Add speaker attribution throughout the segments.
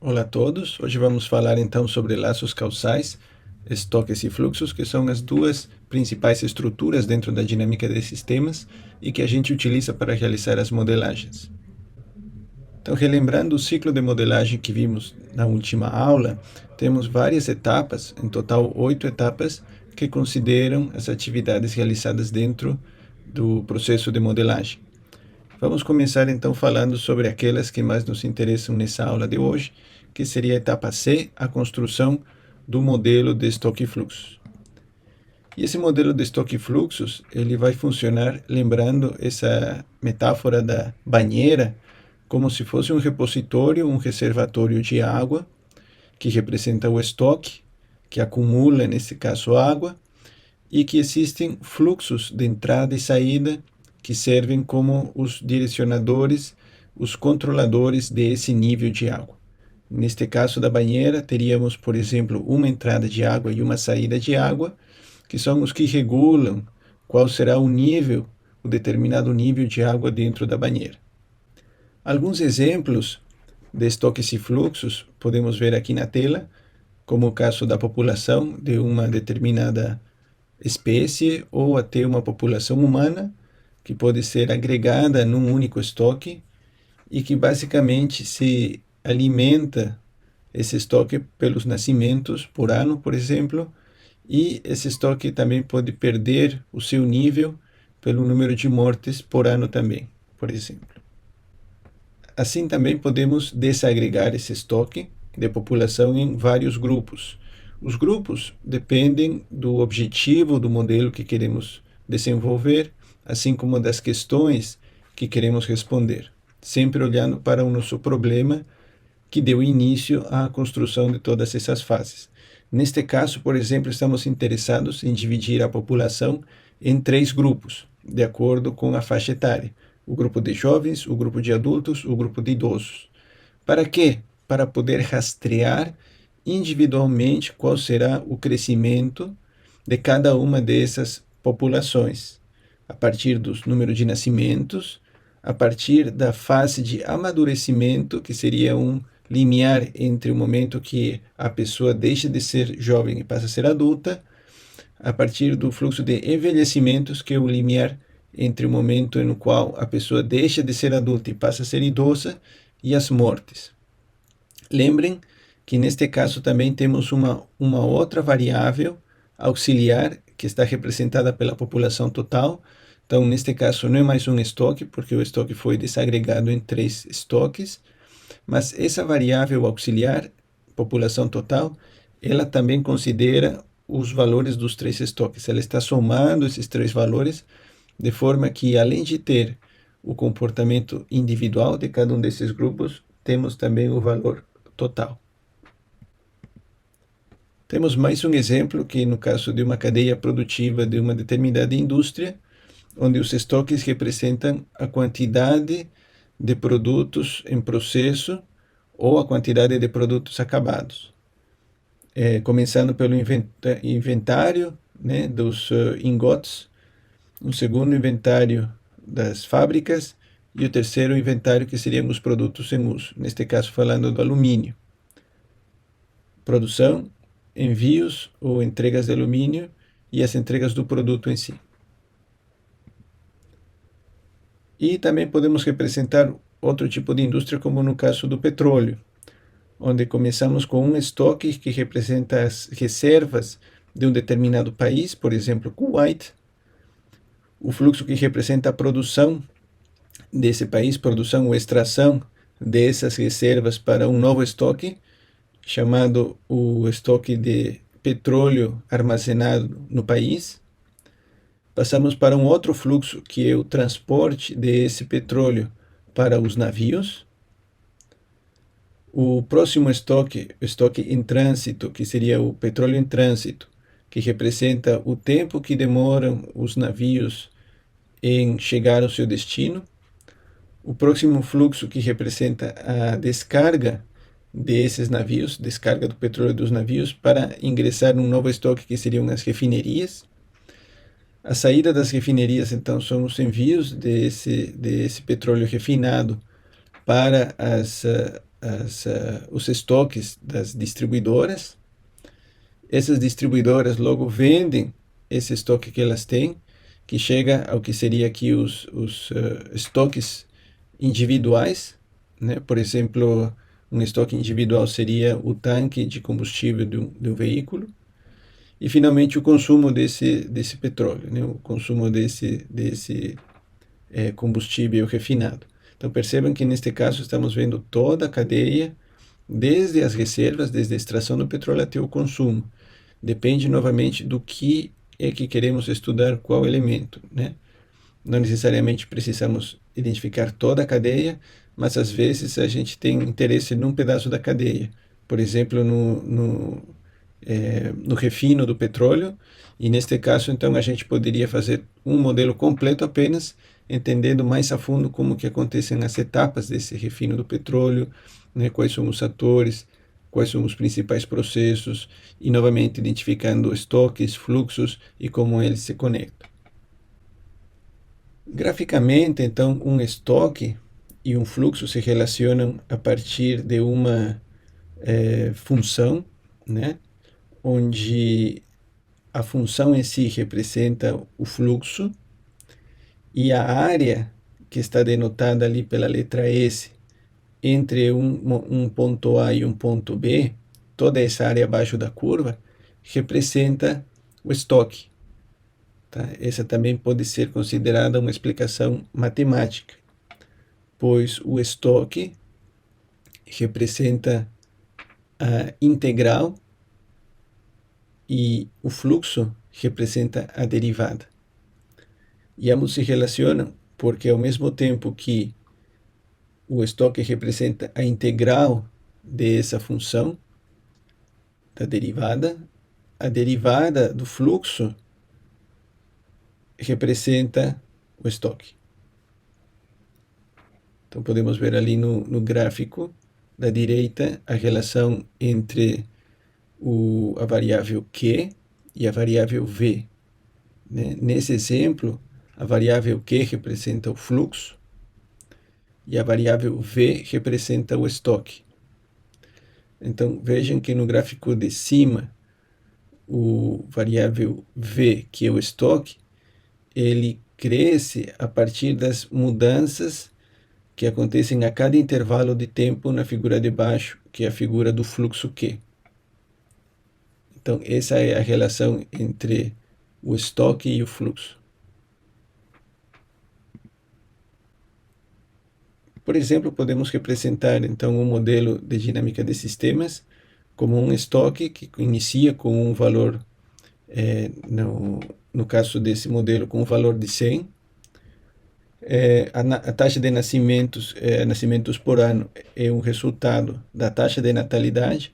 Speaker 1: Olá a todos, hoje vamos falar então sobre laços causais, estoques e fluxos, que são as duas principais estruturas dentro da dinâmica de sistemas e que a gente utiliza para realizar as modelagens. Então, relembrando o ciclo de modelagem que vimos na última aula, temos várias etapas, em total 8 etapas, que consideram as atividades realizadas dentro do processo de modelagem. Vamos começar então falando sobre aquelas que mais nos interessam nessa aula de hoje, que seria a etapa C, a construção do modelo de estoque e fluxos. E esse modelo de estoque e fluxos, ele vai funcionar lembrando essa metáfora da banheira, como se fosse um repositório, um reservatório de água, que representa o estoque, que acumula, nesse caso, água, e que existem fluxos de entrada e saída que servem como os direcionadores, os controladores desse nível de água. Neste caso da banheira, teríamos, por exemplo, uma entrada de água e uma saída de água, que são os que regulam qual será o nível, o determinado nível de água dentro da banheira. Alguns exemplos de estoques e fluxos podemos ver aqui na tela, como o caso da população de uma determinada espécie ou até uma população humana, que pode ser agregada num único estoque e que basicamente se alimenta esse estoque pelos nascimentos por ano, por exemplo, e esse estoque também pode perder o seu nível pelo número de mortes por ano também, por exemplo. Assim também podemos desagregar esse estoque de população em vários grupos. Os grupos dependem do objetivo do modelo que queremos desenvolver, assim como das questões que queremos responder, sempre olhando para o nosso problema que deu início à construção de todas essas fases. Neste caso, por exemplo, estamos interessados em dividir a população em 3 grupos, de acordo com a faixa etária: o grupo de jovens, o grupo de adultos, o grupo de idosos. Para quê? Para poder rastrear individualmente qual será o crescimento de cada uma dessas populações, a partir do número de nascimentos, a partir da fase de amadurecimento, que seria um limiar entre o momento que a pessoa deixa de ser jovem e passa a ser adulta, a partir do fluxo de envelhecimentos, que é o limiar entre o momento no qual a pessoa deixa de ser adulta e passa a ser idosa, e as mortes. Lembrem que neste caso também temos uma outra variável auxiliar que está representada pela população total. Então, neste caso, não é mais um estoque, porque o estoque foi desagregado em 3 estoques, mas essa variável auxiliar, população total, ela também considera os valores dos 3 estoques. Ela está somando esses 3 valores, de forma que, além de ter o comportamento individual de cada um desses grupos, temos também o valor total. Temos mais um exemplo que, no caso de uma cadeia produtiva de uma determinada indústria, onde os estoques representam a quantidade de produtos em processo ou a quantidade de produtos acabados. Começando pelo inventário, né, dos ingots, um segundo inventário das fábricas e o terceiro inventário, que seriam os produtos em uso, neste caso falando do alumínio. Produção, envios ou entregas de alumínio e as entregas do produto em si. E também podemos representar outro tipo de indústria, como no caso do petróleo, onde começamos com um estoque que representa as reservas de um determinado país, por exemplo, Kuwait, o fluxo que representa a produção desse país, produção ou extração dessas reservas para um novo estoque, chamado o estoque de petróleo armazenado no país. Passamos para um outro fluxo, que é o transporte desse petróleo para os navios. O próximo estoque, o estoque em trânsito, que seria o petróleo em trânsito, que representa o tempo que demoram os navios em chegar ao seu destino. O próximo fluxo, que representa a descarga desses navios, descarga do petróleo dos navios, para ingressar num novo estoque, que seriam as refinarias. A saída das refinarias, então, são os envios desse petróleo refinado para os estoques das distribuidoras. Essas distribuidoras logo vendem esse estoque que elas têm, que chega ao que seria aqui os estoques individuais, né? Por exemplo, um estoque individual seria o tanque de combustível de um veículo. E, finalmente, o consumo desse petróleo, né? O consumo desse combustível refinado. Então, percebam que, neste caso, estamos vendo toda a cadeia, desde as reservas, desde a extração do petróleo até o consumo. Depende, novamente, do que é que queremos estudar, qual elemento, né? Não necessariamente precisamos identificar toda a cadeia, mas, às vezes, a gente tem interesse num pedaço da cadeia. Por exemplo, no refino do petróleo, e neste caso, então, a gente poderia fazer um modelo completo apenas, entendendo mais a fundo como que acontecem as etapas desse refino do petróleo, né, quais são os atores, quais são os principais processos, e, novamente, identificando estoques, fluxos e como eles se conectam. Graficamente, então, um estoque e um fluxo se relacionam a partir de uma função, né, onde a função em si representa o fluxo e a área que está denotada ali pela letra S entre um ponto A e um ponto B, toda essa área abaixo da curva, representa o estoque. Tá? Essa também pode ser considerada uma explicação matemática, pois o estoque representa a integral e o fluxo representa a derivada. E ambos se relacionam porque, ao mesmo tempo que o estoque representa a integral dessa função da derivada, a derivada do fluxo representa o estoque. Então, podemos ver ali no gráfico da direita a relação entre a variável Q e a variável V. Né? Nesse exemplo, a variável Q representa o fluxo e a variável V representa o estoque. Então, vejam que no gráfico de cima, o variável V, que é o estoque, ele cresce a partir das mudanças que acontecem a cada intervalo de tempo na figura de baixo, que é a figura do fluxo Q. Então, essa é a relação entre o estoque e o fluxo. Por exemplo, podemos representar, então, um modelo de dinâmica de sistemas como um estoque que inicia com um valor, no caso desse modelo, com um valor de 100. A taxa de nascimentos por ano é um resultado da taxa de natalidade,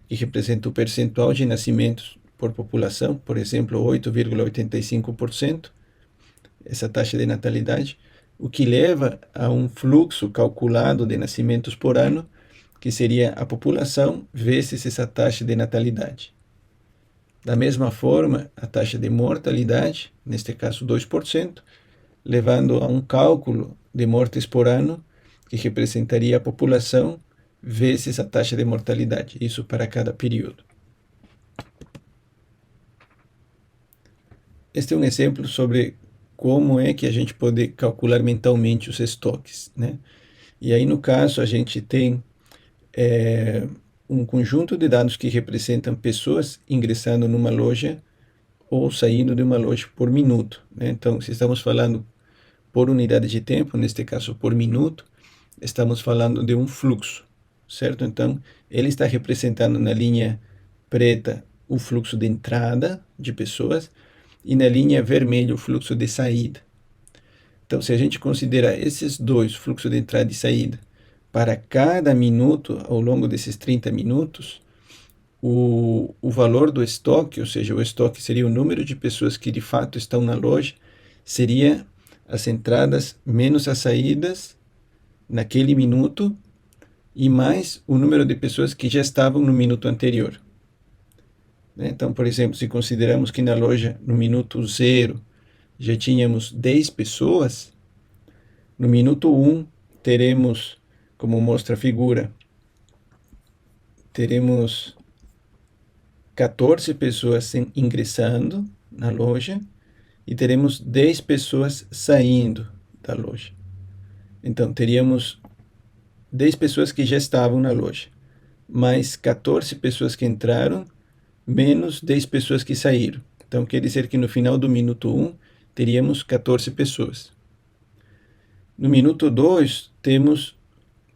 Speaker 1: que representa o percentual de nascimentos por população, por exemplo, 8,85%, essa taxa de natalidade, o que leva a um fluxo calculado de nascimentos por ano, que seria a população vezes essa taxa de natalidade. Da mesma forma, a taxa de mortalidade, neste caso 2%, levando a um cálculo de mortes por ano, que representaria a população vezes a taxa de mortalidade, isso para cada período. Este é um exemplo sobre como é que a gente pode calcular mentalmente os estoques, né? E aí, no caso, a gente tem um conjunto de dados que representam pessoas ingressando numa loja ou saindo de uma loja por minuto, né? Então, se estamos falando por unidade de tempo, neste caso por minuto, estamos falando de um fluxo, certo? Então, ele está representando na linha preta o fluxo de entrada de pessoas e na linha vermelha o fluxo de saída. Então, se a gente considerar esses dois, fluxo de entrada e saída, para cada minuto ao longo desses 30 minutos, o valor do estoque, ou seja, o estoque seria o número de pessoas que de fato estão na loja, seria as entradas menos as saídas naquele minuto e mais o número de pessoas que já estavam no minuto anterior. Então, por exemplo, se consideramos que na loja, no minuto 0, já tínhamos 10 pessoas, no minuto 1 teremos, como mostra a figura, teremos 14 pessoas ingressando na loja e teremos 10 pessoas saindo da loja. Então, teríamos 10 pessoas que já estavam na loja, mais 14 pessoas que entraram, menos 10 pessoas que saíram. Então, quer dizer que no final do minuto 1, teríamos 14 pessoas. No minuto 2, temos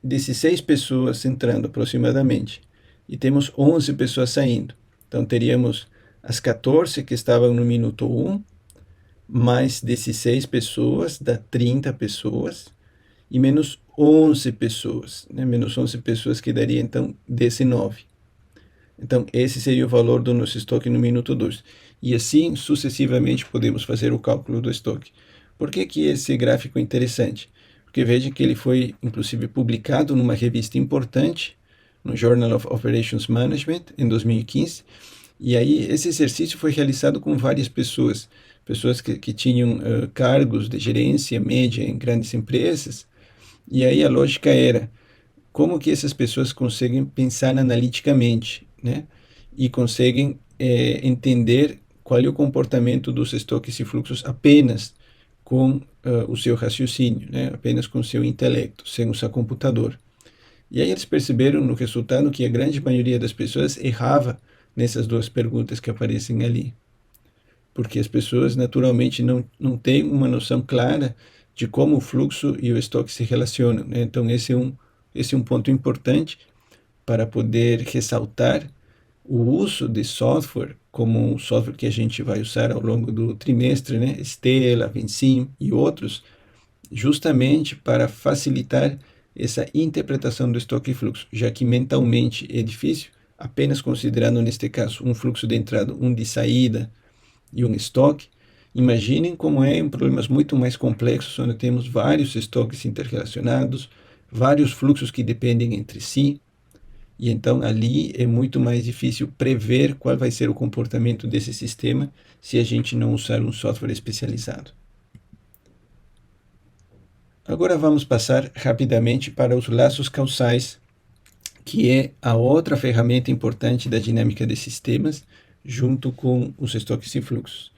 Speaker 1: 16 pessoas entrando aproximadamente, e temos 11 pessoas saindo. Então, teríamos as 14 que estavam no minuto 1, mais 16 pessoas, dá 30 pessoas, e menos 11 pessoas, né? Menos 11 pessoas que daria, então, 19. Então, esse seria o valor do nosso estoque no minuto 2. E assim, sucessivamente, podemos fazer o cálculo do estoque. Por que que esse gráfico é interessante? Porque veja que ele foi, inclusive, publicado numa revista importante, no Journal of Operations Management, em 2015, e aí esse exercício foi realizado com várias pessoas que tinham cargos de gerência média em grandes empresas, e aí a lógica era como que essas pessoas conseguem pensar analiticamente, né? E conseguem entender qual é o comportamento dos estoques e fluxos apenas com o seu raciocínio, né? Apenas com o seu intelecto, sem usar computador. E aí eles perceberam no resultado que a grande maioria das pessoas errava nessas duas perguntas que aparecem ali. Porque as pessoas naturalmente não têm uma noção clara de como o fluxo e o estoque se relacionam, né? Então esse é um ponto importante para poder ressaltar o uso de software, como um software que a gente vai usar ao longo do trimestre, né? Stella, Vencim e outros, justamente para facilitar essa interpretação do estoque e fluxo, já que mentalmente é difícil, apenas considerando neste caso um fluxo de entrada, um de saída e um estoque. Imaginem como é em problemas muito mais complexos, onde temos vários estoques interrelacionados, vários fluxos que dependem entre si, e então ali é muito mais difícil prever qual vai ser o comportamento desse sistema se a gente não usar um software especializado. Agora vamos passar rapidamente para os laços causais, que é a outra ferramenta importante da dinâmica de sistemas, junto com os estoques e fluxos.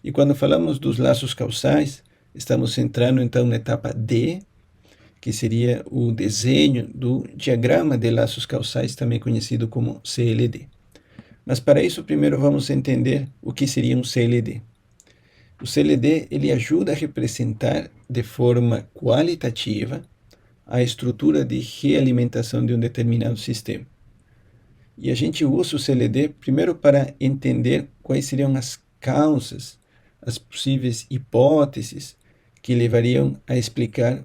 Speaker 1: E quando falamos dos laços causais, estamos entrando então na etapa D, que seria o desenho do diagrama de laços causais, também conhecido como CLD. Mas para isso, primeiro vamos entender o que seria um CLD. O CLD ele ajuda a representar de forma qualitativa a estrutura de realimentação de um determinado sistema. E a gente usa o CLD primeiro para entender quais seriam as causas, as possíveis hipóteses que levariam a explicar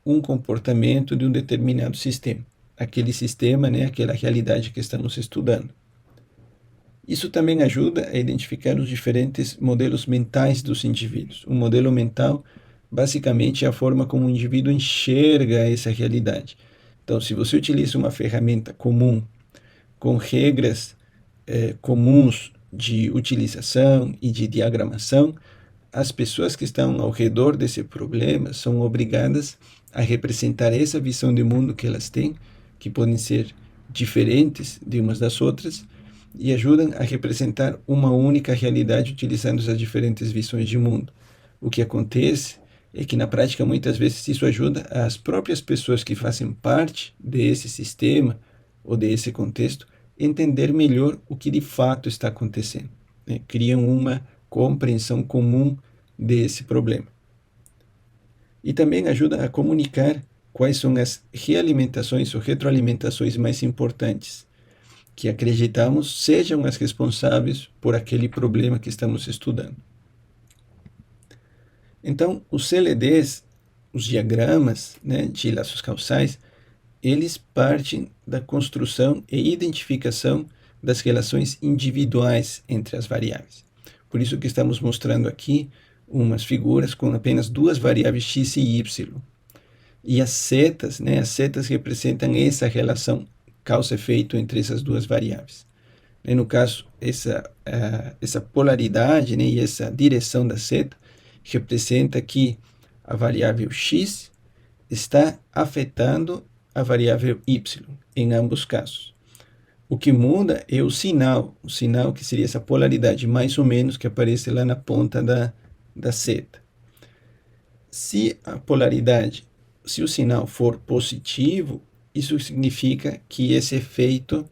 Speaker 1: um comportamento de um determinado sistema. Aquele sistema, né, aquela realidade que estamos estudando. Isso também ajuda a identificar os diferentes modelos mentais dos indivíduos. Um modelo mental, basicamente, é a forma como o indivíduo enxerga essa realidade. Então, se você utiliza uma ferramenta comum, com regras comuns de utilização e de diagramação, as pessoas que estão ao redor desse problema são obrigadas a representar essa visão de mundo que elas têm, que podem ser diferentes de umas das outras, e ajudam a representar uma única realidade utilizando as diferentes visões de mundo. O que acontece é que, na prática, muitas vezes isso ajuda as próprias pessoas que fazem parte desse sistema ou desse contexto a entender melhor o que de fato está acontecendo, né? Criam uma compreensão comum desse problema. E também ajuda a comunicar quais são as realimentações ou retroalimentações mais importantes, que acreditamos sejam as responsáveis por aquele problema que estamos estudando. Então, os CLDs, os diagramas, né, de laços causais, eles partem da construção e identificação das relações individuais entre as variáveis. Por isso que estamos mostrando aqui umas figuras com apenas duas variáveis x e y. E as setas, né, as setas representam essa relação causa-efeito entre essas duas variáveis. No caso, essa polaridade, né, e essa direção da seta representa que a variável x está afetando a variável y, em ambos casos. O que muda é o sinal que seria essa polaridade, mais ou menos, que aparece lá na ponta da seta. Se a polaridade, se o sinal for positivo, isso significa que esse efeito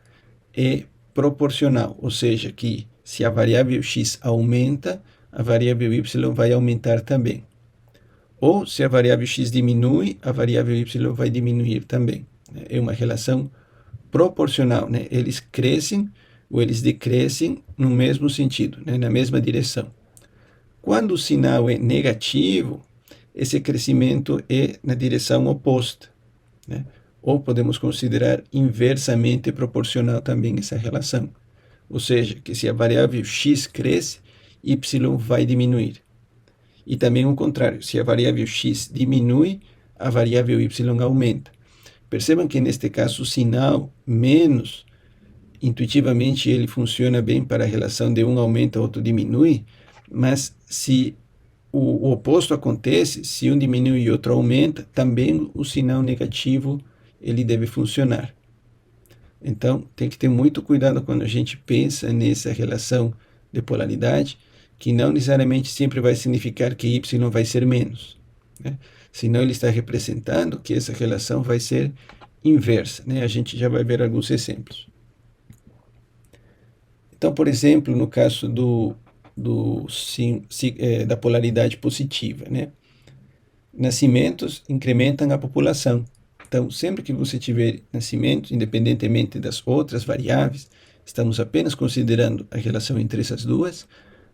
Speaker 1: é proporcional, ou seja, que se a variável x aumenta, a variável y vai aumentar também. Ou se a variável x diminui, a variável y vai diminuir também. É uma relação proporcional, né? Eles crescem ou eles decrescem no mesmo sentido, né? Na mesma direção. Quando o sinal é negativo, esse crescimento é na direção oposta, né? Ou podemos considerar inversamente proporcional também essa relação. Ou seja, que se a variável x cresce, y vai diminuir. E também o contrário, se a variável x diminui, a variável y aumenta. Percebam que neste caso o sinal menos, intuitivamente ele funciona bem para a relação de um aumenta, outro diminui, mas se o oposto acontece, se um diminui e outro aumenta, também o sinal negativo ele deve funcionar. Então, tem que ter muito cuidado quando a gente pensa nessa relação de polaridade, que não necessariamente sempre vai significar que y vai ser menos, né? Senão ele está representando que essa relação vai ser inversa, né? A gente já vai ver alguns exemplos. Então, por exemplo, no caso da polaridade positiva, né? Nascimentos incrementam a população. Então, sempre que você tiver nascimentos, independentemente das outras variáveis, estamos apenas considerando a relação entre essas duas,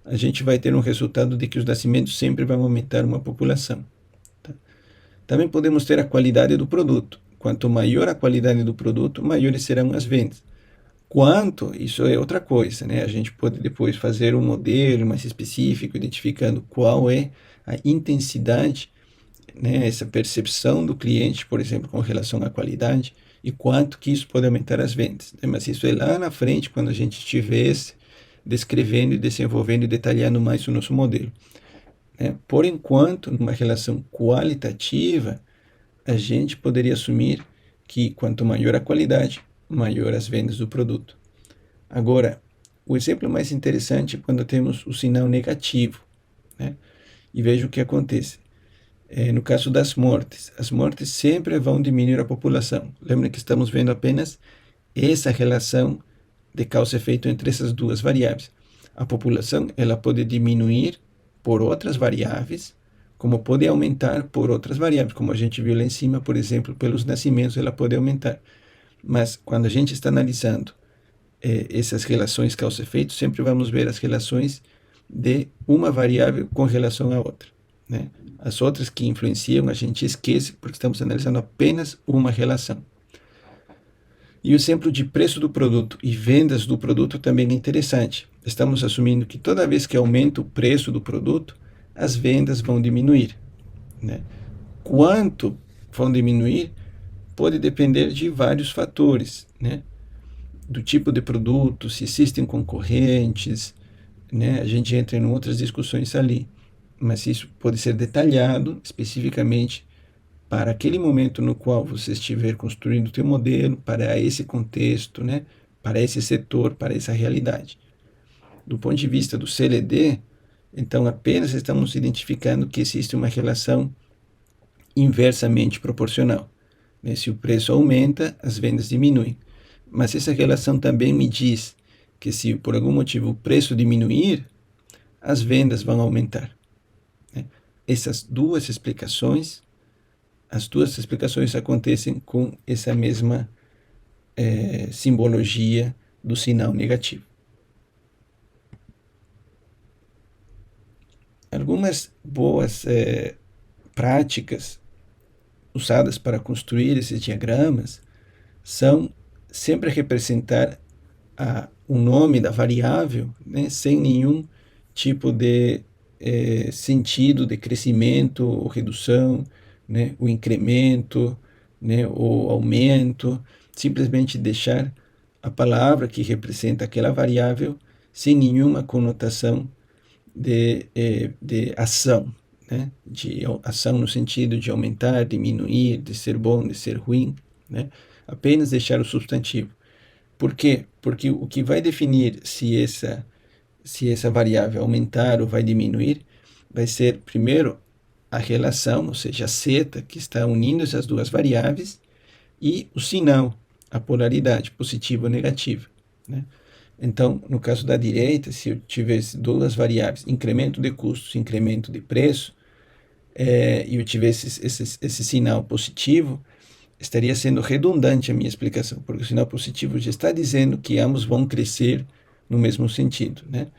Speaker 1: a gente vai ter um resultado de que os nascimentos sempre vão aumentar uma população. Tá? Também podemos ter a qualidade do produto. Quanto maior a qualidade do produto, maiores serão as vendas. Quanto, isso é outra coisa, né? A gente pode depois fazer um modelo mais específico, identificando qual é a intensidade, né, essa percepção do cliente, por exemplo, com relação à qualidade, e quanto que isso pode aumentar as vendas. Né? Mas isso é lá na frente, quando a gente estivesse descrevendo e desenvolvendo e detalhando mais o nosso modelo. Né? Por enquanto, numa relação qualitativa, a gente poderia assumir que quanto maior a qualidade, maior as vendas do produto. Agora, o exemplo mais interessante é quando temos o sinal negativo, né? E veja o que acontece. No caso das mortes, as mortes sempre vão diminuir a população. Lembra que estamos vendo apenas essa relação de causa e efeito entre essas duas variáveis. A população ela pode diminuir por outras variáveis, como pode aumentar por outras variáveis, como a gente viu lá em cima, por exemplo, pelos nascimentos ela pode aumentar. Mas quando a gente está analisando essas relações causa e efeito, sempre vamos ver as relações de uma variável com relação à outra, né? As outras que influenciam a gente esquece, porque estamos analisando apenas uma relação. E o exemplo de preço do produto e vendas do produto também é interessante. Estamos assumindo que toda vez que aumenta o preço do produto, as vendas vão diminuir, né? Quanto vão diminuir pode depender de vários fatores, né? Do tipo de produto, se existem concorrentes, né? A gente entra em outras discussões ali. Mas isso pode ser detalhado especificamente para aquele momento no qual você estiver construindo o teu modelo, para esse contexto, né? Para esse setor, para essa realidade. Do ponto de vista do CLD, então apenas estamos identificando que existe uma relação inversamente proporcional, né? Se o preço aumenta, as vendas diminuem. Mas essa relação também me diz que se por algum motivo o preço diminuir, as vendas vão aumentar. Essas duas explicações, as duas explicações acontecem com essa mesma simbologia do sinal negativo. Algumas boas práticas usadas para construir esses diagramas são sempre representar o nome da variável, né, sem nenhum tipo de sentido de crescimento ou redução, né, o incremento, né, o aumento, simplesmente deixar a palavra que representa aquela variável sem nenhuma conotação de ação, né, de ação no sentido de aumentar, diminuir, de ser bom, de ser ruim, né, apenas deixar o substantivo. Por quê? Porque o que vai definir se essa variável aumentar ou vai diminuir vai ser, primeiro, a relação, ou seja, a seta que está unindo essas duas variáveis, e o sinal, a polaridade, positiva ou negativa, né? Então, no caso da direita, se eu tivesse duas variáveis, incremento de custos, incremento de preço, e eu tivesse esse sinal positivo, estaria sendo redundante a minha explicação, porque o sinal positivo já está dizendo que ambos vão crescer no mesmo sentido, né?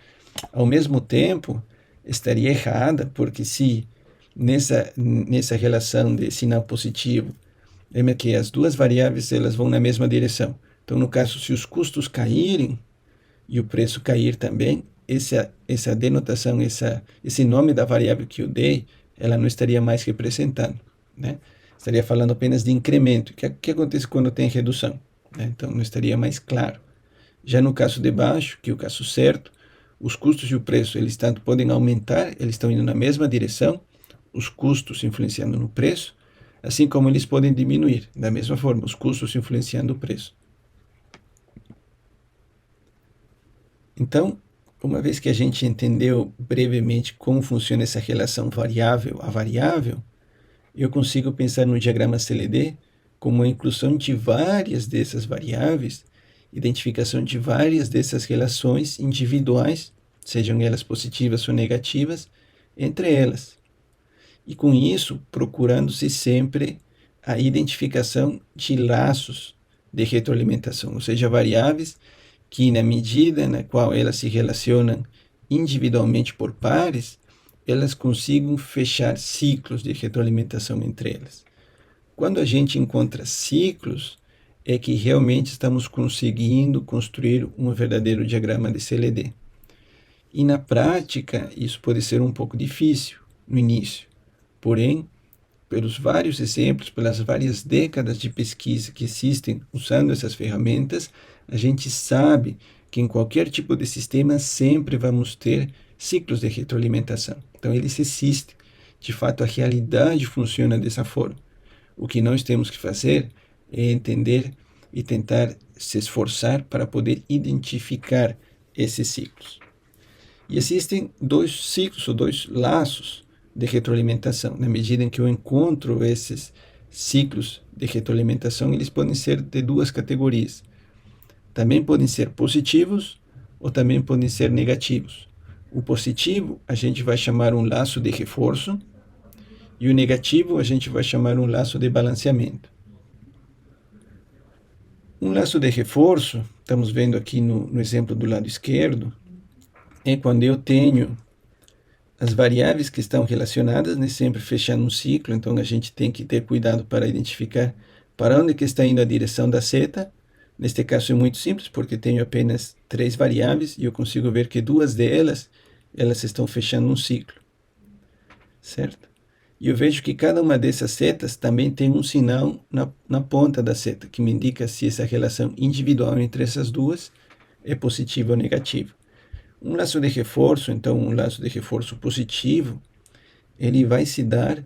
Speaker 1: Ao mesmo tempo, estaria errada, porque se nessa relação de sinal positivo, lembra que as duas variáveis elas vão na mesma direção. Então, no caso, se os custos caírem e o preço cair também, essa denotação, esse nome da variável que eu dei, ela não estaria mais representando, né? Estaria falando apenas de incremento. O que acontece quando tem redução, né? Então, não estaria mais claro. Já no caso de baixo, que é o caso certo, os custos e o preço, eles tanto podem aumentar, eles estão indo na mesma direção, os custos influenciando no preço, assim como eles podem diminuir, da mesma forma, os custos influenciando o preço. Então, uma vez que a gente entendeu brevemente como funciona essa relação variável a variável, eu consigo pensar no diagrama CLD como a inclusão de várias dessas variáveis, identificação de várias dessas relações individuais, sejam elas positivas ou negativas, entre elas. E com isso, procurando-se sempre a identificação de laços de retroalimentação, ou seja, variáveis que, na medida na qual elas se relacionam individualmente por pares, elas consigam fechar ciclos de retroalimentação entre elas. Quando a gente encontra ciclos, é que realmente estamos conseguindo construir um verdadeiro diagrama de CLD. E na prática, isso pode ser um pouco difícil no início. Porém, pelos vários exemplos, pelas várias décadas de pesquisa que existem usando essas ferramentas, a gente sabe que em qualquer tipo de sistema sempre vamos ter ciclos de retroalimentação. Então, eles existem. De fato, a realidade funciona dessa forma. O que nós temos que fazer é entender e tentar se esforçar para poder identificar esses ciclos. E existem dois ciclos ou dois laços de retroalimentação. Na medida em que eu encontro esses ciclos de retroalimentação, eles podem ser de duas categorias. Também podem ser positivos ou também podem ser negativos. O positivo a gente vai chamar um laço de reforço e o negativo a gente vai chamar um laço de balanceamento. Um laço de reforço, estamos vendo aqui no exemplo do lado esquerdo, é quando eu tenho as variáveis que estão relacionadas, né, sempre fechando um ciclo, então a gente tem que ter cuidado para identificar para onde que está indo a direção da seta. Neste caso é muito simples, porque tenho apenas 3 variáveis e eu consigo ver que 2 delas, elas estão fechando um ciclo, certo? E eu vejo que cada uma dessas setas também tem um sinal na ponta da seta, que me indica se essa relação individual entre essas duas é positiva ou negativa. Um laço de reforço, então um laço de reforço positivo, ele vai se dar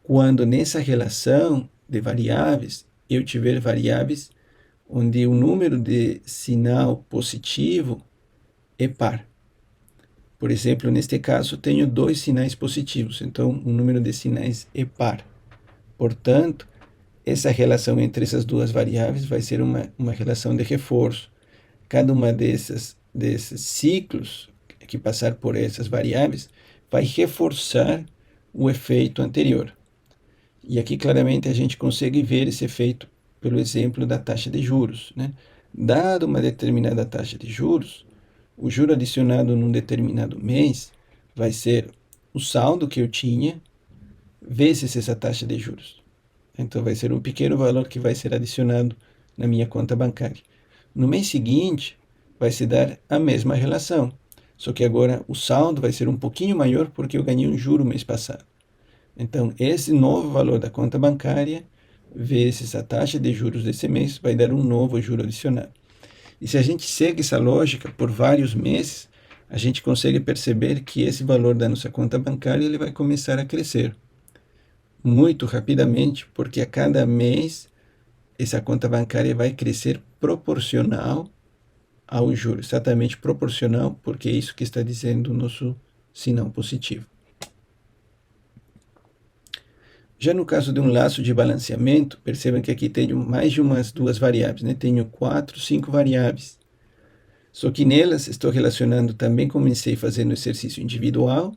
Speaker 1: quando nessa relação de variáveis, eu tiver variáveis onde o número de sinal positivo é par. Por exemplo, neste caso, tenho 2 sinais positivos, então o número de sinais é par. Portanto, essa relação entre essas duas variáveis vai ser uma relação de reforço. Cada uma desses ciclos que passar por essas variáveis vai reforçar o efeito anterior. E aqui claramente a gente consegue ver esse efeito pelo exemplo da taxa de juros, né? Dada uma determinada taxa de juros, o juro adicionado num determinado mês vai ser o saldo que eu tinha vezes essa taxa de juros. Então vai ser um pequeno valor que vai ser adicionado na minha conta bancária. No mês seguinte, vai se dar a mesma relação, só que agora o saldo vai ser um pouquinho maior porque eu ganhei um juro mês passado. Então, esse novo valor da conta bancária vezes a taxa de juros desse mês vai dar um novo juro adicionado. E se a gente segue essa lógica por vários meses, a gente consegue perceber que esse valor da nossa conta bancária ele vai começar a crescer muito rapidamente, porque a cada mês essa conta bancária vai crescer proporcional ao juro, exatamente proporcional, porque é isso que está dizendo o nosso sinal positivo. Já no caso de um laço de balanceamento, percebam que aqui tenho mais de duas variáveis, né? Tenho 4, 5 variáveis. Só que nelas estou relacionando também, comecei fazendo exercício individual,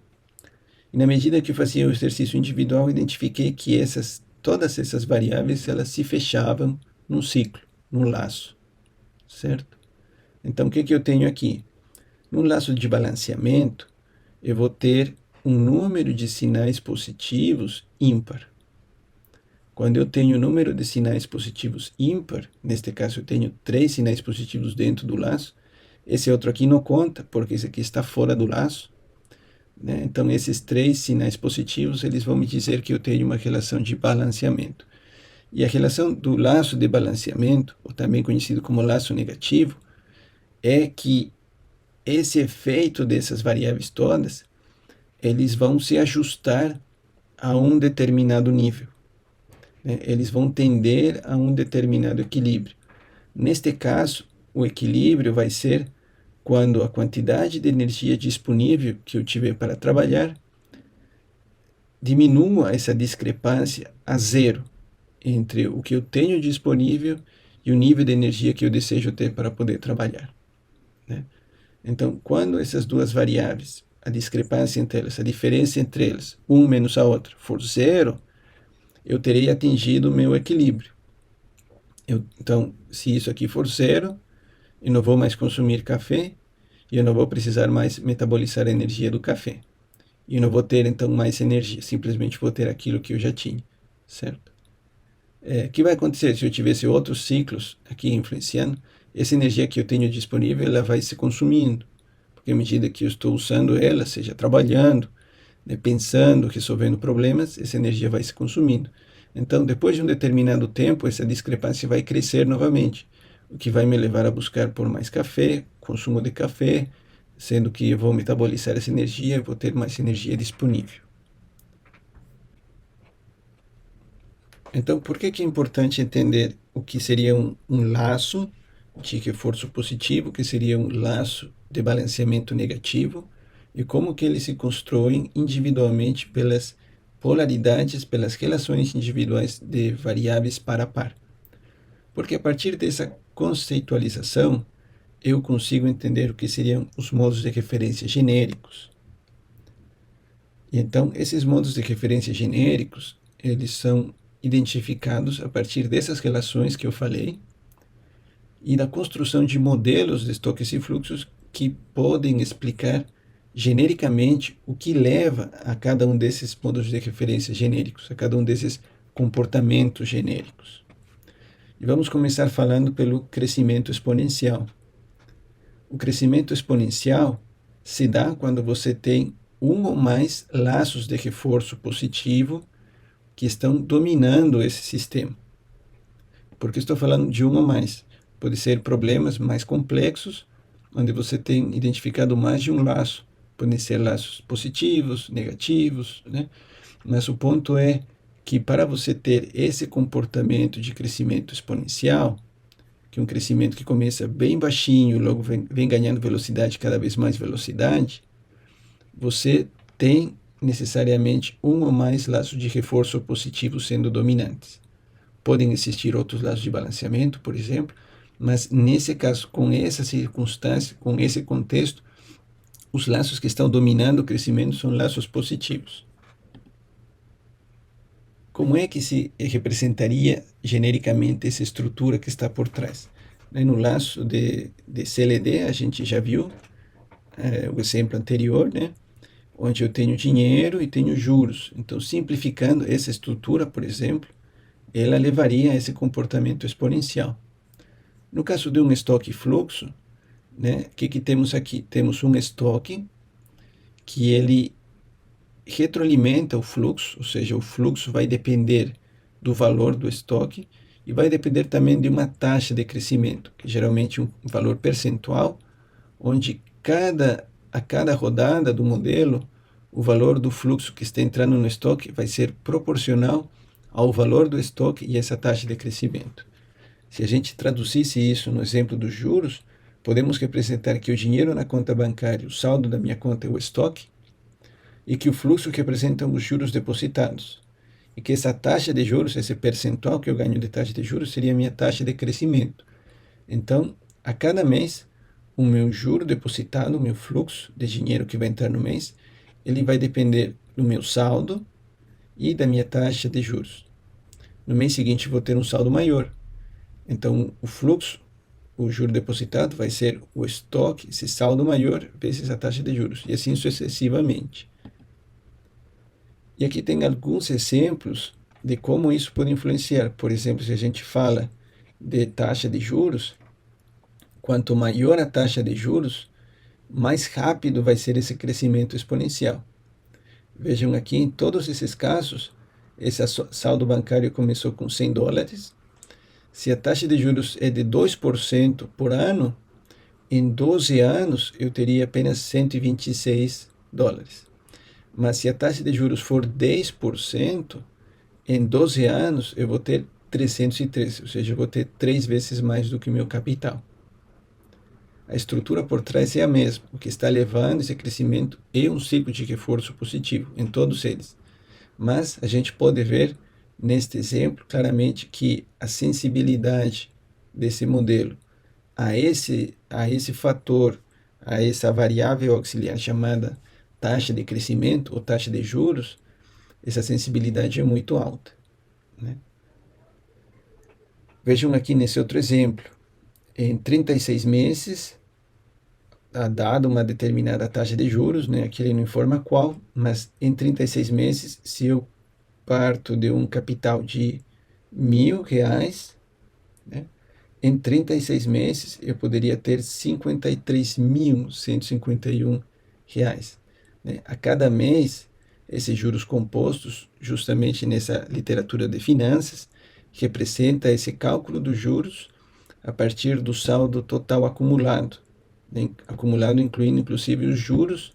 Speaker 1: e na medida que eu fazia o exercício individual, identifiquei que todas essas variáveis, elas se fechavam num ciclo, num laço, certo? Então, o que eu tenho aqui? No laço de balanceamento, eu vou ter um número de sinais positivos ímpar. Quando eu tenho o número de sinais positivos ímpar, neste caso eu tenho 3 sinais positivos dentro do laço, esse outro aqui não conta, porque esse aqui está fora do laço, né? Então, esses 3 sinais positivos, eles vão me dizer que eu tenho uma relação de balanceamento. E a relação do laço de balanceamento, ou também conhecido como laço negativo, é que esse efeito dessas variáveis todas, eles vão se ajustar a um determinado nível, né? Eles vão tender a um determinado equilíbrio. Neste caso, o equilíbrio vai ser quando a quantidade de energia disponível que eu tiver para trabalhar diminua essa discrepância a zero entre o que eu tenho disponível e o nível de energia que eu desejo ter para poder trabalhar, né? Então, quando essas duas variáveis, a discrepância entre elas, a diferença entre elas, uma menos a outra, for zero, eu terei atingido o meu equilíbrio. Então, se isso aqui for zero, eu não vou mais consumir café e eu não vou precisar mais metabolizar a energia do café. E eu não vou ter, então, mais energia, simplesmente vou ter aquilo que eu já tinha, certo? O que vai acontecer se eu tivesse outros ciclos aqui influenciando? Essa energia que eu tenho disponível, ela vai se consumindo, porque à medida que eu estou usando ela, seja trabalhando, né, pensando, resolvendo problemas, essa energia vai se consumindo. Então, depois de um determinado tempo, essa discrepância vai crescer novamente, o que vai me levar a buscar por mais café, consumo de café, sendo que eu vou metabolizar essa energia e vou ter mais energia disponível. Então, por que é importante entender o que seria um laço de reforço positivo, que seria um laço de balanceamento negativo, e como que eles se constroem individualmente pelas polaridades, pelas relações individuais de variáveis par a par? Porque a partir dessa conceitualização, eu consigo entender o que seriam os modos de referência genéricos. E então, esses modos de referência genéricos, eles são identificados a partir dessas relações que eu falei e da construção de modelos de estoques e fluxos que podem explicar genericamente o que leva a cada um desses modos de referência genéricos, a cada um desses comportamentos genéricos. E vamos começar falando pelo crescimento exponencial. O crescimento exponencial se dá quando você tem um ou mais laços de reforço positivo que estão dominando esse sistema. Porque estou falando de um ou mais. Pode ser problemas mais complexos, onde você tem identificado mais de um laço. Podem ser laços positivos, negativos, né? Mas o ponto é que para você ter esse comportamento de crescimento exponencial, que é um crescimento que começa bem baixinho, logo vem ganhando velocidade, cada vez mais velocidade, você tem necessariamente um ou mais laços de reforço positivo sendo dominantes. Podem existir outros laços de balanceamento, por exemplo, mas nesse caso, com essa circunstância, com esse contexto, os laços que estão dominando o crescimento são laços positivos. Como é que se representaria genericamente essa estrutura que está por trás? No laço de CLD, a gente já viu o exemplo anterior, né? Onde eu tenho dinheiro e tenho juros. Então, simplificando essa estrutura, por exemplo, ela levaria a esse comportamento exponencial. No caso de um estoque fluxo, né, o que temos aqui? Temos um estoque que ele retroalimenta o fluxo, ou seja, o fluxo vai depender do valor do estoque e vai depender também de uma taxa de crescimento, que geralmente é um valor percentual, onde a cada rodada do modelo, o valor do fluxo que está entrando no estoque vai ser proporcional ao valor do estoque e essa taxa de crescimento. Se a gente traduzisse isso no exemplo dos juros, podemos representar que o dinheiro na conta bancária, o saldo da minha conta é o estoque, e que o fluxo representa os juros depositados. E que essa taxa de juros, esse percentual que eu ganho de taxa de juros, seria a minha taxa de crescimento. Então, a cada mês, o meu juro depositado, o meu fluxo de dinheiro que vai entrar no mês, ele vai depender do meu saldo e da minha taxa de juros. No mês seguinte, vou ter um saldo maior. Então, o fluxo, o juro depositado, vai ser o estoque, esse saldo maior, vezes a taxa de juros, e assim sucessivamente. E aqui tem alguns exemplos de como isso pode influenciar. Por exemplo, se a gente fala de taxa de juros, quanto maior a taxa de juros, mais rápido vai ser esse crescimento exponencial. Vejam aqui, em todos esses casos, esse saldo bancário começou com $100. Se a taxa de juros é de 2% por ano, em 12 anos eu teria apenas $126. Mas se a taxa de juros for 10%, em 12 anos eu vou ter 313, ou seja, eu vou ter 3 vezes mais do que o meu capital. A estrutura por trás é a mesma. O que está levando esse crescimento é um ciclo de reforço positivo em todos eles. Mas a gente pode ver neste exemplo claramente que a sensibilidade desse modelo a esse fator, a essa variável auxiliar chamada taxa de crescimento ou taxa de juros, essa sensibilidade é muito alta, né? Vejam aqui nesse outro exemplo. Em 36 meses, dado uma determinada taxa de juros, né? Aqui ele não informa qual, mas em 36 meses, se eu parto de um capital de R$1.000, né? Em 36 meses, eu poderia ter R$53.151. Né? A cada mês, esses juros compostos, justamente nessa literatura de finanças, representa esse cálculo dos juros a partir do saldo total acumulado, né? Acumulado incluindo inclusive os juros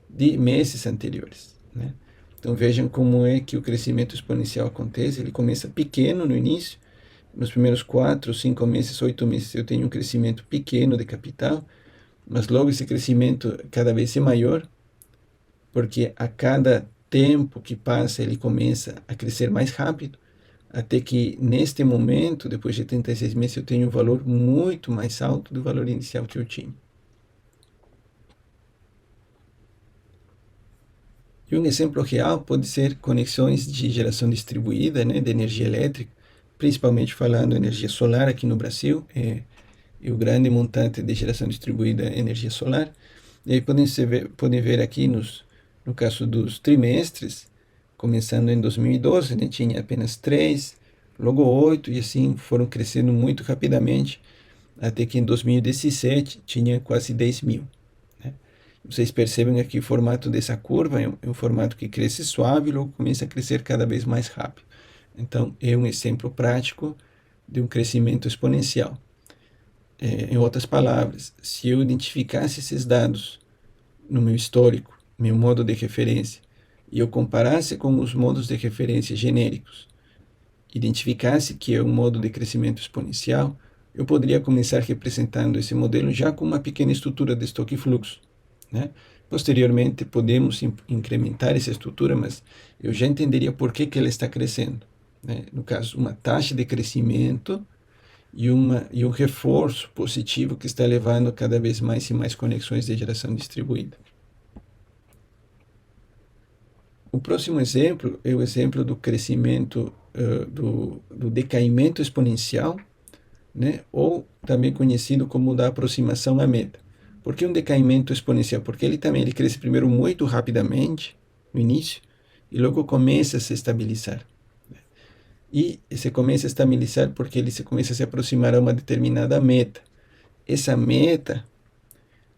Speaker 1: de meses anteriores, né? Então vejam como é que o crescimento exponencial acontece. Ele começa pequeno no início, nos primeiros 4, 5 meses, 8 meses eu tenho um crescimento pequeno de capital, mas logo esse crescimento cada vez é maior, porque a cada tempo que passa ele começa a crescer mais rápido, até que neste momento, depois de 36 meses, eu tenho um valor muito mais alto do valor inicial que eu tinha. E um exemplo real pode ser conexões de geração distribuída, né, de energia elétrica, principalmente falando energia solar aqui no Brasil, o grande montante de geração distribuída é energia solar. E aí podem ver aqui no caso dos trimestres, começando em 2012, né, tinha apenas 3, logo 8, e assim foram crescendo muito rapidamente, até que em 2017 tinha quase 10.000. Né? Vocês percebem aqui o formato dessa curva, é um formato que cresce suave e logo começa a crescer cada vez mais rápido. Então, é um exemplo prático de um crescimento exponencial. Em outras palavras, se eu identificasse esses dados no meu histórico, meu modo de referência, e eu comparasse com os modos de referência genéricos, identificasse que é um modo de crescimento exponencial, eu poderia começar representando esse modelo já com uma pequena estrutura de estoque e fluxo, né? Posteriormente, podemos incrementar essa estrutura, mas eu já entenderia por que ela está crescendo, né? No caso, uma taxa de crescimento e um reforço positivo que está levando cada vez mais e mais conexões de geração distribuída. O próximo exemplo é o exemplo do crescimento, do decaimento exponencial, né? Ou também conhecido como da aproximação à meta. Por que um decaimento exponencial? Porque ele cresce primeiro muito rapidamente, no início, e logo começa a se estabilizar. E se começa a estabilizar porque ele começa a se aproximar a uma determinada meta. Essa meta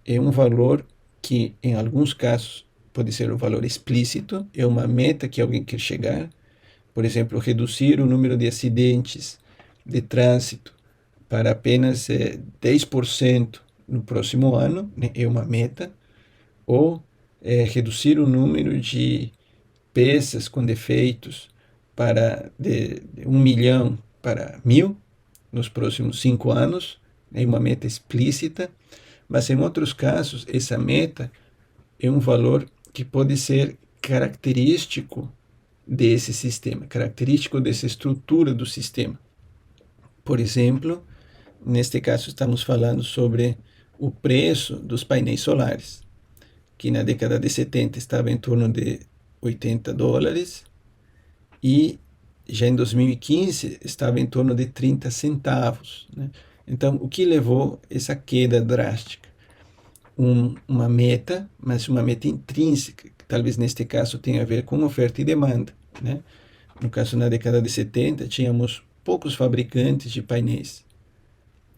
Speaker 1: é um valor que, em alguns casos, pode ser um valor explícito, é uma meta que alguém quer chegar. Por exemplo, reduzir o número de acidentes de trânsito para apenas 10% no próximo ano, né, é uma meta. Ou reduzir o número de peças com defeitos de 1 milhão para 1.000 nos próximos 5 anos, é uma meta explícita. Mas em outros casos, essa meta é um valor que pode ser característico desse sistema, característico dessa estrutura do sistema. Por exemplo, neste caso estamos falando sobre o preço dos painéis solares, que na década de 70 estava em torno de $80 e já em 2015 estava em torno de 30 centavos. Né? Então, o que levou essa queda drástica? Uma meta, mas uma meta intrínseca, que talvez neste caso tenha a ver com oferta e demanda. Né? No caso, na década de 70, tínhamos poucos fabricantes de painéis.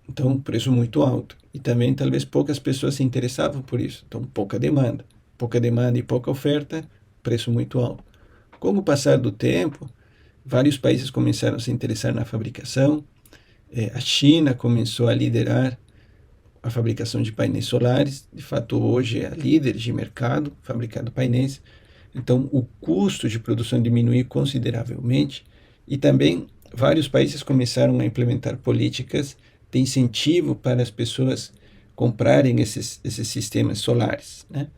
Speaker 1: Então, um preço muito alto. E também, talvez, poucas pessoas se interessavam por isso. Então, pouca demanda. Pouca demanda e pouca oferta, preço muito alto. Com o passar do tempo, vários países começaram a se interessar na fabricação. A China começou a liderar a fabricação de painéis solares. De fato, hoje é a líder de mercado, fabricando painéis. Então, o custo de produção diminuiu consideravelmente. E também, vários países começaram a implementar políticas de incentivo para as pessoas comprarem esses sistemas solares, né?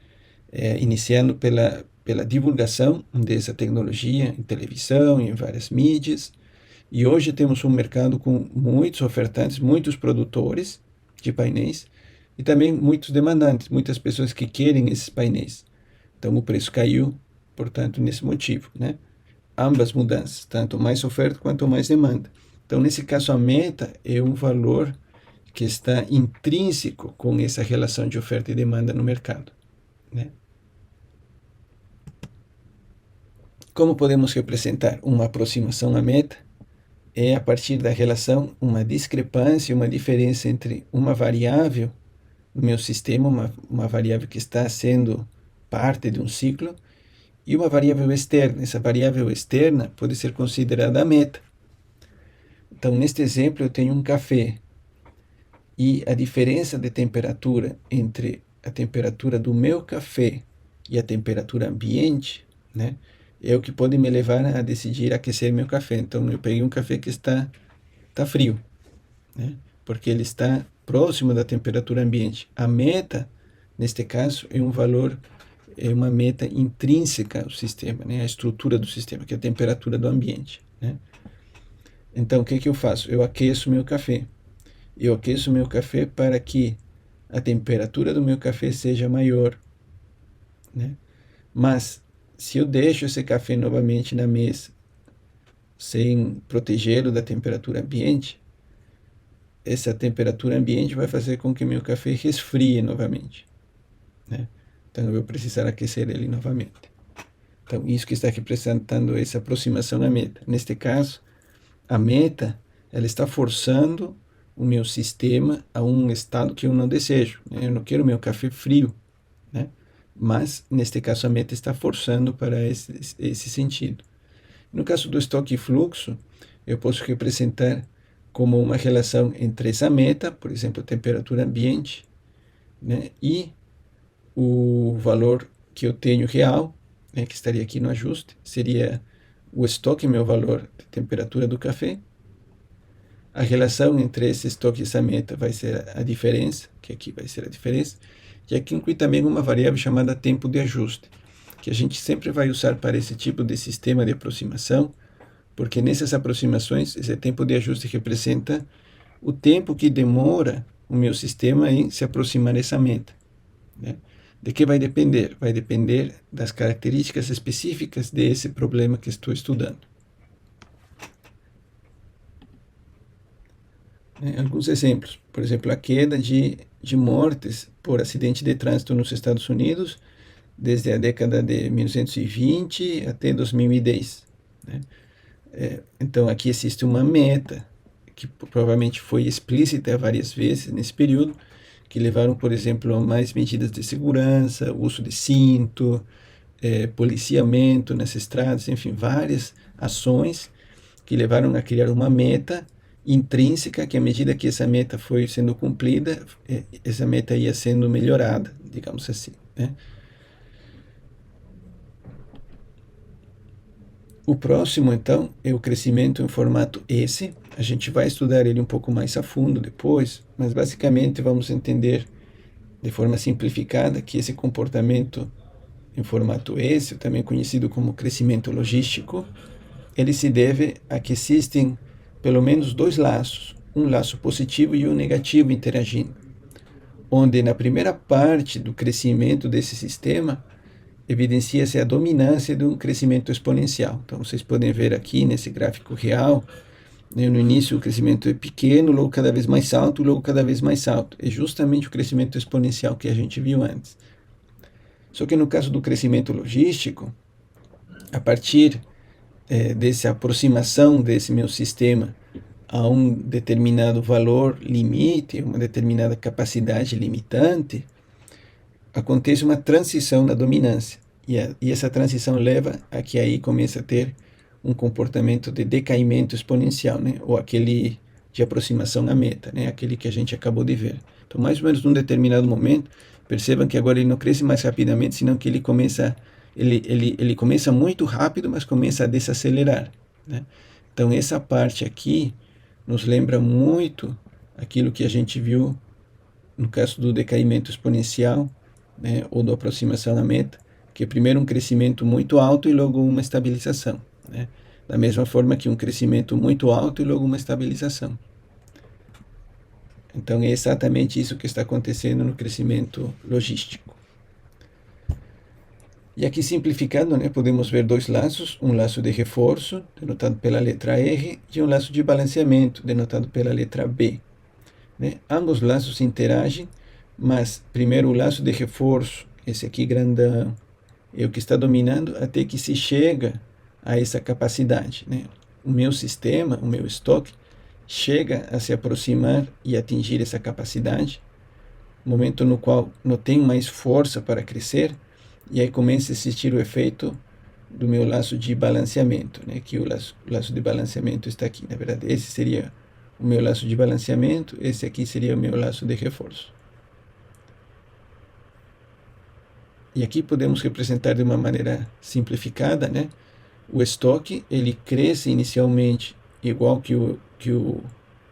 Speaker 1: Iniciando pela divulgação dessa tecnologia em televisão, em várias mídias. E hoje temos um mercado com muitos ofertantes, muitos produtores de painéis e também muitos demandantes, muitas pessoas que querem esses painéis. Então o preço caiu, portanto, nesse motivo, né? Ambas mudanças, tanto mais oferta quanto mais demanda. Então, nesse caso, a meta é um valor que está intrínseco com essa relação de oferta e demanda no mercado, né? Como podemos representar uma aproximação à meta? É a partir da relação, uma discrepância, uma diferença entre uma variável no meu sistema, uma variável que está sendo parte de um ciclo, e uma variável externa. Essa variável externa pode ser considerada a meta. Então, neste exemplo, eu tenho um café e a diferença de temperatura entre a temperatura do meu café e a temperatura ambiente, né, é o que pode me levar a decidir aquecer meu café. Então, eu peguei um café que está frio, né, porque ele está próximo da temperatura ambiente. A meta, neste caso, é um valor, é uma meta intrínseca ao sistema, né, a estrutura do sistema, que é a temperatura do ambiente, né. Então, o que eu faço? Eu aqueço meu café. Eu aqueço meu café para que a temperatura do meu café seja maior, né? Mas, se eu deixo esse café novamente na mesa, sem protegê-lo da temperatura ambiente, essa temperatura ambiente vai fazer com que meu café resfrie novamente, né? Então, eu vou precisar aquecer ele novamente. Então, isso que está representando essa aproximação à meta. Neste caso, a meta, ela está forçando o meu sistema a um estado que eu não desejo, né? Eu não quero meu café frio, né? Mas, neste caso, a meta está forçando para esse sentido. No caso do estoque e fluxo, eu posso representar como uma relação entre essa meta, por exemplo, a temperatura ambiente, né, e o valor que eu tenho real, né, que estaria aqui no ajuste, seria o estoque, meu valor de temperatura do café. A relação entre esse estoque e essa meta vai ser a diferença, que aqui vai ser a diferença, e aqui inclui também uma variável chamada tempo de ajuste, que a gente sempre vai usar para esse tipo de sistema de aproximação, porque nessas aproximações, esse tempo de ajuste representa o tempo que demora o meu sistema em se aproximar dessa meta, né? De que vai depender? Vai depender das características específicas desse problema que estou estudando. Alguns exemplos, por exemplo, a queda de mortes por acidente de trânsito nos Estados Unidos desde a década de 1920 até 2010, né? Então, aqui existe uma meta que provavelmente foi explícita várias vezes nesse período, que levaram, por exemplo, a mais medidas de segurança, uso de cinto, policiamento nas estradas, enfim, várias ações que levaram a criar uma meta intrínseca, que à medida que essa meta foi sendo cumprida, essa meta ia sendo melhorada, digamos assim, né? O próximo, então, é o crescimento em formato S. A gente vai estudar ele um pouco mais a fundo depois, mas basicamente vamos entender de forma simplificada, que esse comportamento em formato S, também conhecido como crescimento logístico, ele se deve a que existem pelo menos dois laços, um laço positivo e um negativo interagindo, onde na primeira parte do crescimento desse sistema evidencia-se a dominância de um crescimento exponencial. Então vocês podem ver aqui nesse gráfico real, né, no início o crescimento é pequeno, logo cada vez mais alto, logo cada vez mais alto. É justamente o crescimento exponencial que a gente viu antes. Só que no caso do crescimento logístico, a partir dessa aproximação desse meu sistema a um determinado valor limite, uma determinada capacidade limitante, acontece uma transição na dominância. E essa transição leva a que aí comece a ter um comportamento de decaimento exponencial, né? Ou aquele de aproximação à meta, né? Aquele que a gente acabou de ver. Então, mais ou menos num determinado momento, percebam que agora ele não cresce mais rapidamente, senão que ele começa muito rápido, mas começa a desacelerar, né? Então, essa parte aqui nos lembra muito aquilo que a gente viu no caso do decaimento exponencial, né, ou da aproximação à meta, que é primeiro um crescimento muito alto e logo uma estabilização, né? Da mesma forma que um crescimento muito alto e logo uma estabilização. Então é exatamente isso que está acontecendo no crescimento logístico. E aqui simplificando, né, podemos ver dois laços, um laço de reforço, denotado pela letra R, e um laço de balanceamento, denotado pela letra B. Né? Ambos laços interagem, mas primeiro o laço de reforço, esse aqui grandão, é o que está dominando até que se chega a essa capacidade, né? O meu sistema, o meu estoque, chega a se aproximar e atingir essa capacidade, momento no qual não tem mais força para crescer, e aí começa a existir o efeito do meu laço de balanceamento, né? Que o laço de balanceamento está aqui. Na verdade, esse seria o meu laço de balanceamento, esse aqui seria o meu laço de reforço. E aqui podemos representar de uma maneira simplificada, né? O estoque, ele cresce inicialmente igual que o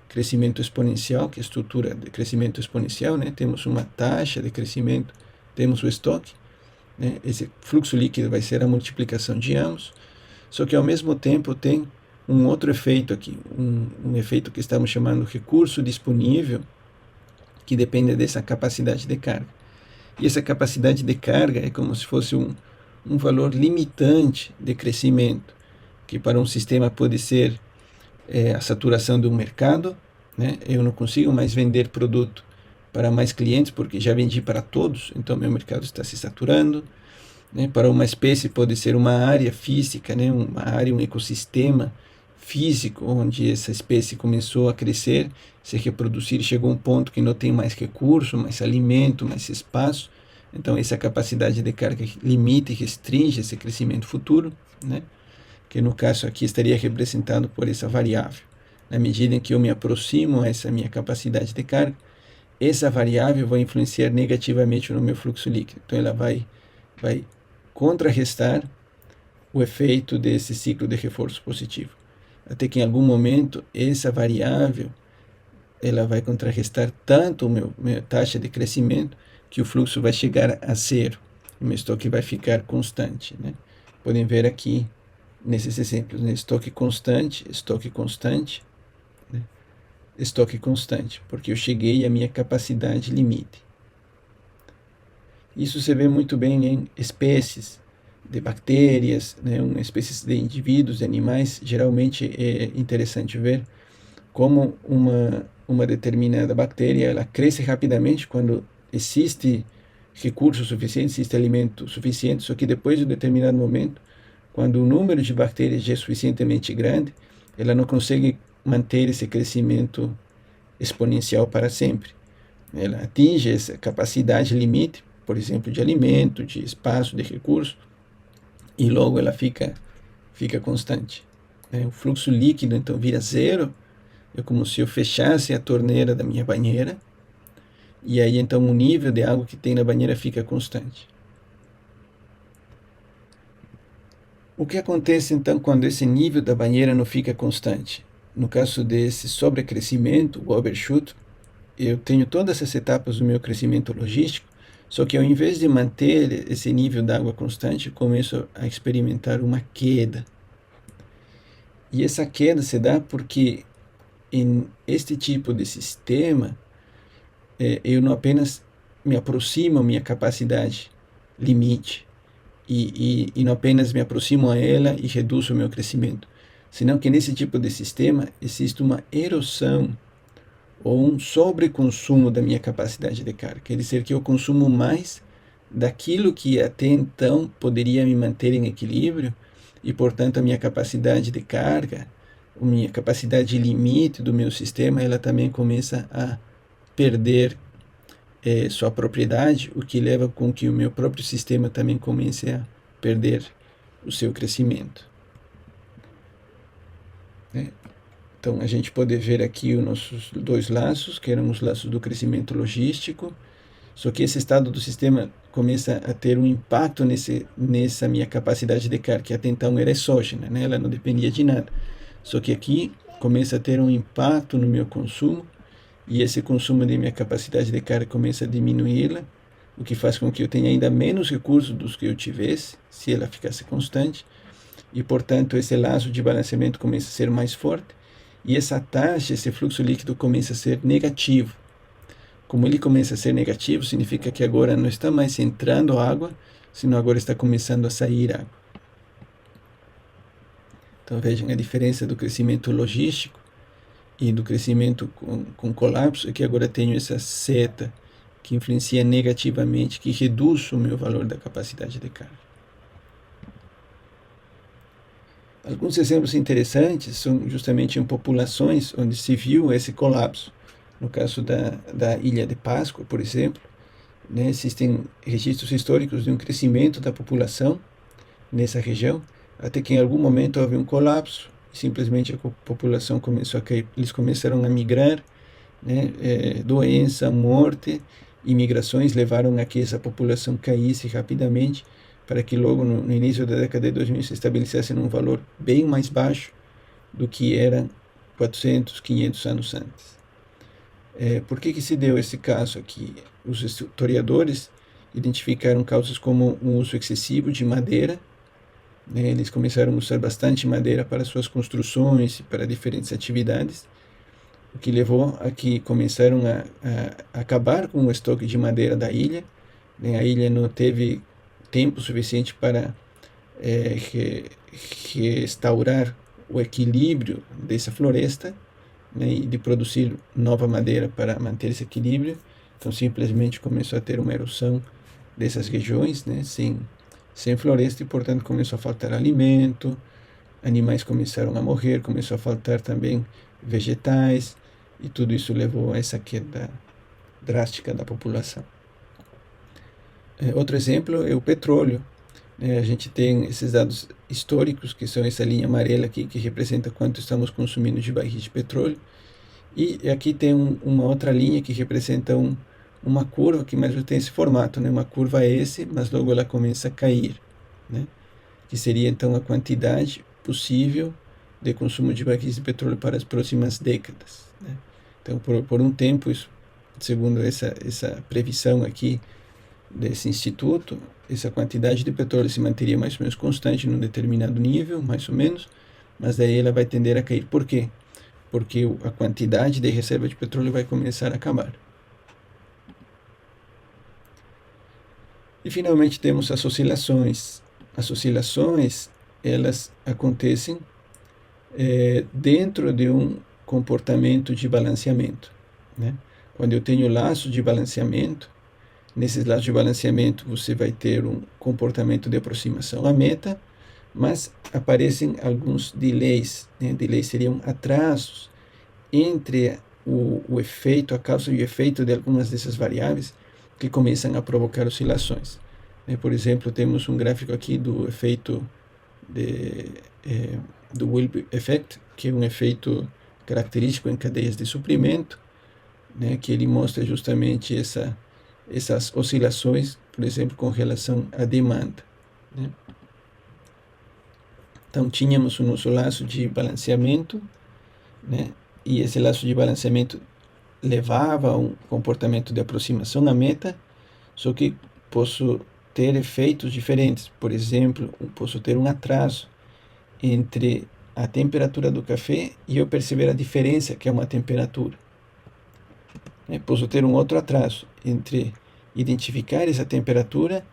Speaker 1: crescimento exponencial, que é a estrutura de crescimento exponencial, né? Temos uma taxa de crescimento, temos o estoque, né? Esse fluxo líquido vai ser a multiplicação de ambos, só que ao mesmo tempo tem um outro efeito aqui, um efeito que estamos chamando de recurso disponível, que depende dessa capacidade de carga. E essa capacidade de carga é como se fosse um valor limitante de crescimento, que para um sistema pode ser a saturação de um mercado, né? Eu não consigo mais vender produto para mais clientes porque já vendi para todos, então meu mercado está se saturando, né? Para uma espécie pode ser uma área física, né? Uma área, um ecossistema físico onde essa espécie começou a crescer, se reproduzir, chegou a um ponto que não tem mais recurso, mais alimento, mais espaço. Então essa capacidade de carga limita e restringe esse crescimento futuro, né? Que no caso aqui estaria representado por essa variável. Na medida em que eu me aproximo a essa minha capacidade de carga, essa variável vai influenciar negativamente no meu fluxo líquido. Então ela vai contrarrestar o efeito desse ciclo de reforço positivo. Até que em algum momento essa variável ela vai contrarrestar tanto minha taxa de crescimento que o fluxo vai chegar a zero. O meu estoque vai ficar constante, né? Podem ver aqui nesses exemplos, né? Estoque constante, né? Estoque constante, porque eu cheguei à minha capacidade limite. Isso se vê muito bem em espécies de bactérias, né? Espécies de indivíduos, de animais. Geralmente é interessante ver como uma determinada bactéria ela cresce rapidamente quando existe recurso suficiente, existe alimento suficiente, só que depois de um determinado momento, quando o número de bactérias já é suficientemente grande, ela não consegue manter esse crescimento exponencial para sempre. Ela atinge essa capacidade limite, por exemplo, de alimento, de espaço, de recurso, e logo ela fica constante. O fluxo líquido, então, vira zero. É como se eu fechasse a torneira da minha banheira, e aí, então, o nível de água que tem na banheira fica constante. O que acontece, então, quando esse nível da banheira não fica constante? No caso desse sobrecrescimento, o overshoot, eu tenho todas essas etapas do meu crescimento logístico, só que ao invés de manter esse nível de água constante, eu começo a experimentar uma queda. E essa queda se dá porque em este tipo de sistema, eu não apenas me aproximo à minha capacidade limite, e não apenas me aproximo a ela e reduzo o meu crescimento, senão que nesse tipo de sistema existe uma erosão ou um sobreconsumo da minha capacidade de carga. Quer dizer que eu consumo mais daquilo que até então poderia me manter em equilíbrio e, portanto, a minha capacidade de carga, a minha capacidade limite do meu sistema, ela também começa a perder sua propriedade, o que leva com que o meu próprio sistema também comece a perder o seu crescimento. Então, a gente pode ver aqui os nossos dois laços, que eram os laços do crescimento logístico, só que esse estado do sistema começa a ter um impacto nessa minha capacidade de carga, que até então era exógena, né? Ela não dependia de nada. Só que aqui começa a ter um impacto no meu consumo, e esse consumo de minha capacidade de carga começa a diminuí-la, o que faz com que eu tenha ainda menos recursos dos que eu tivesse, se ela ficasse constante, e, portanto, esse laço de balanceamento começa a ser mais forte, e essa taxa, esse fluxo líquido começa a ser negativo. Como ele começa a ser negativo, significa que agora não está mais entrando água, senão agora está começando a sair água. Então vejam a diferença do crescimento logístico e do crescimento com colapso, é que agora tenho essa seta que influencia negativamente, que reduz o meu valor da capacidade de carga. Alguns exemplos interessantes são justamente em populações onde se viu esse colapso. No caso da Ilha de Páscoa, por exemplo, né, existem registros históricos de um crescimento da população nessa região, até que em algum momento houve um colapso, e simplesmente a população começou a cair, eles começaram a migrar, né, doença, morte, imigrações levaram a que essa população caísse rapidamente, para que logo no início da década de 2000 se estabelecesse num valor bem mais baixo do que era 400, 500 anos antes. Por que se deu esse caso aqui? Os historiadores identificaram causas como o uso excessivo de madeira, né? Eles começaram a usar bastante madeira para suas construções e para diferentes atividades, o que levou a que começaram a acabar com o estoque de madeira da ilha, né? A ilha não teve tempo suficiente para restaurar o equilíbrio dessa floresta, né, e de produzir nova madeira para manter esse equilíbrio. Então simplesmente começou a ter uma erosão dessas regiões, né, sem floresta, e portanto começou a faltar alimento, animais começaram a morrer, começou a faltar também vegetais, e tudo isso levou a essa queda drástica da população. Outro exemplo é o petróleo. A gente tem esses dados históricos, que são essa linha amarela aqui, que representa quanto estamos consumindo de barris de petróleo. E aqui tem uma outra linha que representa uma curva que mais ou menos tem esse formato, né? Uma curva S, mas logo ela começa a cair, né? Que seria então a quantidade possível de consumo de barris de petróleo para as próximas décadas, né? Então, por um tempo, isso, segundo essa previsão aqui desse instituto, essa quantidade de petróleo se manteria mais ou menos constante num determinado nível, mais ou menos, mas daí ela vai tender a cair. Por quê? Porque a quantidade de reserva de petróleo vai começar a acabar. E finalmente temos as oscilações. As oscilações, elas acontecem dentro de um comportamento de balanceamento, né? Quando eu tenho laços de balanceamento, nesses laços de balanceamento você vai ter um comportamento de aproximação à meta, mas aparecem alguns delays, né? Delays seriam atrasos entre o efeito, a causa e o efeito de algumas dessas variáveis que começam a provocar oscilações. Por exemplo, temos um gráfico aqui do efeito do Will Effect, que é um efeito característico em cadeias de suprimento, né, que ele mostra justamente essas oscilações, por exemplo, com relação à demanda, né? Então, tínhamos o nosso laço de balanceamento, né, e esse laço de balanceamento levava a um comportamento de aproximação à meta, só que posso ter efeitos diferentes. Por exemplo, posso ter um atraso entre a temperatura do café e eu perceber a diferença que é uma temperatura. Posso ter um outro atraso entre identificar essa temperatura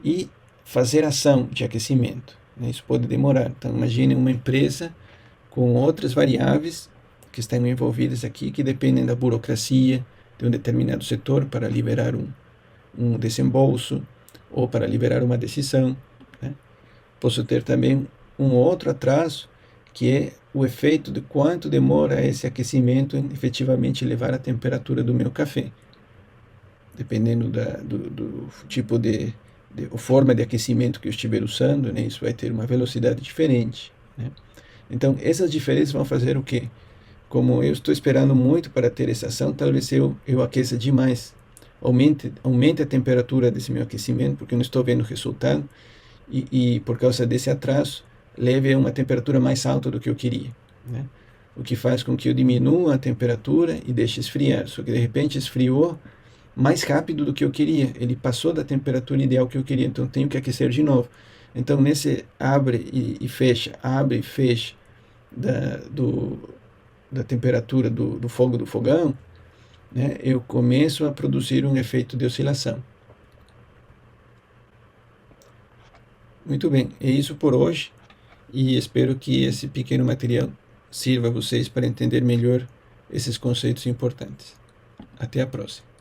Speaker 1: e fazer ação de aquecimento. Isso pode demorar. Então, imagine uma empresa com outras variáveis que estão envolvidas aqui, que dependem da burocracia de um determinado setor para liberar um desembolso ou para liberar uma decisão. Posso ter também um outro atraso, que é o efeito de quanto demora esse aquecimento em efetivamente elevar a temperatura do meu café. Dependendo do tipo de forma de aquecimento que eu estiver usando, isso vai ter uma velocidade diferente. Então, essas diferenças vão fazer o quê? Como eu estou esperando muito para ter essa ação, talvez eu aqueça demais, aumente a temperatura desse meu aquecimento, porque eu não estou vendo resultado, e por causa desse atraso, leve a uma temperatura mais alta do que eu queria. O que faz com que eu diminua a temperatura e deixe esfriar. Só que de repente esfriou mais rápido do que eu queria. Ele passou da temperatura ideal que eu queria, então tenho que aquecer de novo. Então, nesse abre e fecha da temperatura do fogo do fogão, eu começo a produzir um efeito de oscilação. Muito bem, é isso por hoje, e espero que esse pequeno material sirva a vocês para entender melhor esses conceitos importantes. Até a próxima.